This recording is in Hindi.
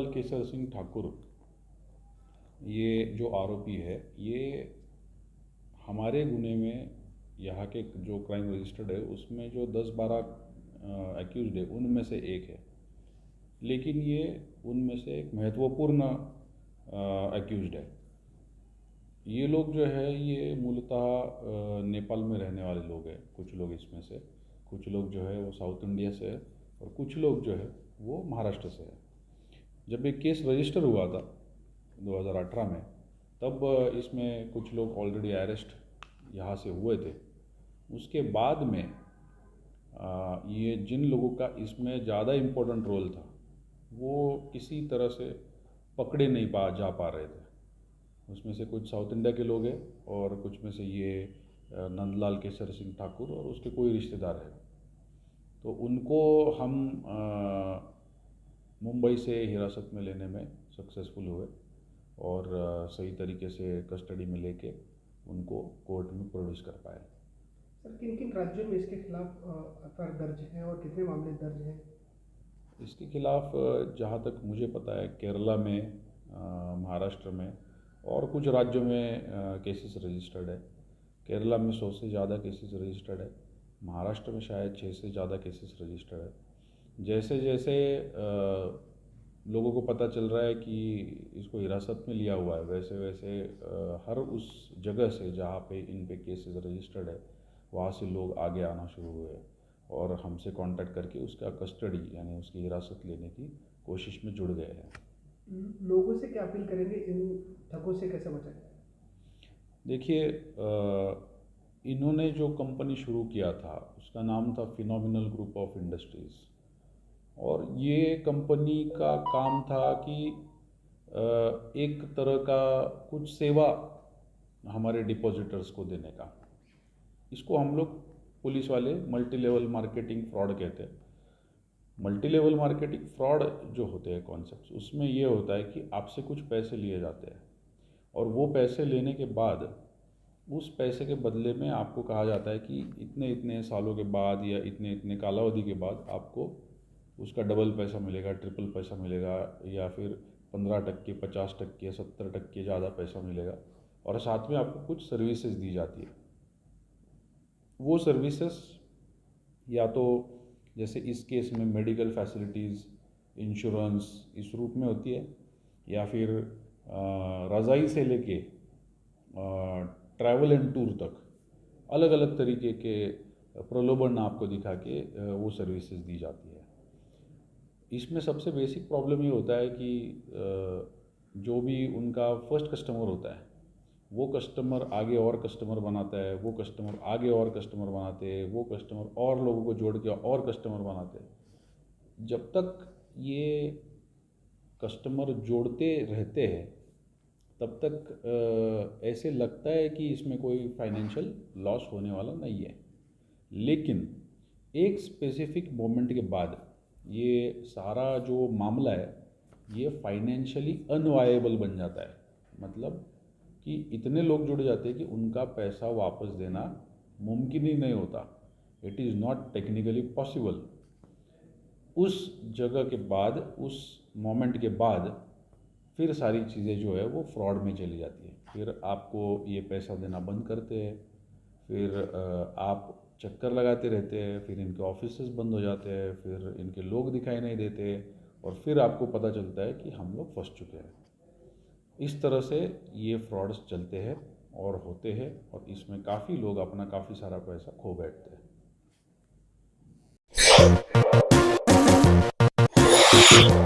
केसर सिंह ठाकुर, ये जो आरोपी है, ये हमारे गुने में यहाँ के जो क्राइम रजिस्टर्ड है उसमें जो 10-12 एक्यूज्ड है उनमें से एक है, लेकिन ये उनमें से एक महत्वपूर्ण एक्यूज्ड है। ये लोग जो है ये मूलतः नेपाल में रहने वाले लोग हैं। कुछ लोग इसमें से, कुछ लोग जो है वो साउथ इंडिया से है और कुछ लोग जो है वो महाराष्ट्र से है। जब ये केस रजिस्टर हुआ था 2018 में, तब इसमें कुछ लोग ऑलरेडी अरेस्ट यहाँ से हुए थे। उसके बाद में ये जिन लोगों का इसमें ज़्यादा इम्पोर्टेंट रोल था वो किसी तरह से पकड़े नहीं जा पा रहे थे। उसमें से कुछ साउथ इंडिया के लोग हैं और कुछ में से ये नंदलाल केसर सिंह ठाकुर और उसके कोई रिश्तेदार है। तो उनको हम मुंबई से हिरासत में लेने में सक्सेसफुल हुए और सही तरीके से कस्टडी में लेके उनको कोर्ट में प्रोड्यूस कर पाए। सर, किन किन राज्यों में इसके खिलाफ एफआईआर दर्ज है और कितने मामले दर्ज हैं? इसके खिलाफ जहाँ तक मुझे पता है केरला में, महाराष्ट्र में और कुछ राज्यों में केसेस रजिस्टर्ड है। केरला में 100 से ज़्यादा केसेस रजिस्टर्ड है, महाराष्ट्र में शायद 6 से ज़्यादा केसेस रजिस्टर्ड है। जैसे जैसे लोगों को पता चल रहा है कि इसको हिरासत में लिया हुआ है, वैसे वैसे हर उस जगह से जहाँ पे इन पे केसेस रजिस्टर्ड है वहाँ से लोग आगे आना शुरू हुए और हमसे कांटेक्ट करके उसका कस्टडी यानी उसकी हिरासत लेने की कोशिश में जुड़ गए हैं। लोगों से क्या अपील करेंगे, इन ठगों से कैसे बचा जाए? देखिए, इन्होंने जो कंपनी शुरू किया था उसका नाम था फिनोमिनल ग्रुप ऑफ इंडस्ट्रीज़ और ये कंपनी का काम था कि एक तरह का कुछ सेवा हमारे डिपॉजिटर्स को देने का। इसको हम लोग पुलिस वाले मल्टी लेवल मार्केटिंग फ्रॉड कहते हैं। मल्टी लेवल मार्केटिंग फ्रॉड जो होते हैं कॉन्सेप्ट्स, उसमें ये होता है कि आपसे कुछ पैसे लिए जाते हैं और वो पैसे लेने के बाद उस पैसे के बदले में आपको कहा जाता है कि इतने इतने सालों के बाद या इतने इतने कालावधि के बाद आपको उसका डबल पैसा मिलेगा, ट्रिपल पैसा मिलेगा या फिर 15%, 50%, 70% ज़्यादा पैसा मिलेगा और साथ में आपको कुछ सर्विसेज दी जाती है। वो सर्विसेज या तो जैसे इस केस में मेडिकल फैसिलिटीज़, इंश्योरेंस इस रूप में होती है, या फिर रज़ाई से लेके ट्रैवल एंड टूर तक अलग अलग तरीके के प्रलोभन आपको दिखा के वो सर्विसेज दी जाती है। इसमें सबसे बेसिक प्रॉब्लम ये होता है कि जो भी उनका फर्स्ट कस्टमर होता है वो कस्टमर आगे और कस्टमर बनाता है, वो कस्टमर आगे और कस्टमर बनाते हैं, वो कस्टमर और लोगों को जोड़ के और कस्टमर बनाते हैं। जब तक ये कस्टमर जोड़ते रहते हैं तब तक ऐसे लगता है कि इसमें कोई फाइनेंशियल लॉस होने वाला नहीं है, लेकिन एक स्पेसिफिक मोमेंट के बाद ये सारा जो मामला है ये फाइनेंशियली अनवायबल बन जाता है। मतलब कि इतने लोग जुड़ जाते हैं कि उनका पैसा वापस देना मुमकिन ही नहीं होता। It is not technically possible. उस जगह के बाद, उस मोमेंट के बाद फिर सारी चीज़ें जो है वो फ्रॉड में चली जाती है। फिर आपको ये पैसा देना बंद करते हैं, फिर आप चक्कर लगाते रहते हैं, फिर इनके ऑफिसेस बंद हो जाते हैं, फिर इनके लोग दिखाई नहीं देते और फिर आपको पता चलता है कि हम लोग फंस चुके हैं। इस तरह से ये फ्रॉड्स चलते हैं और होते हैं और इसमें काफ़ी लोग अपना काफ़ी सारा पैसा खो बैठते हैं।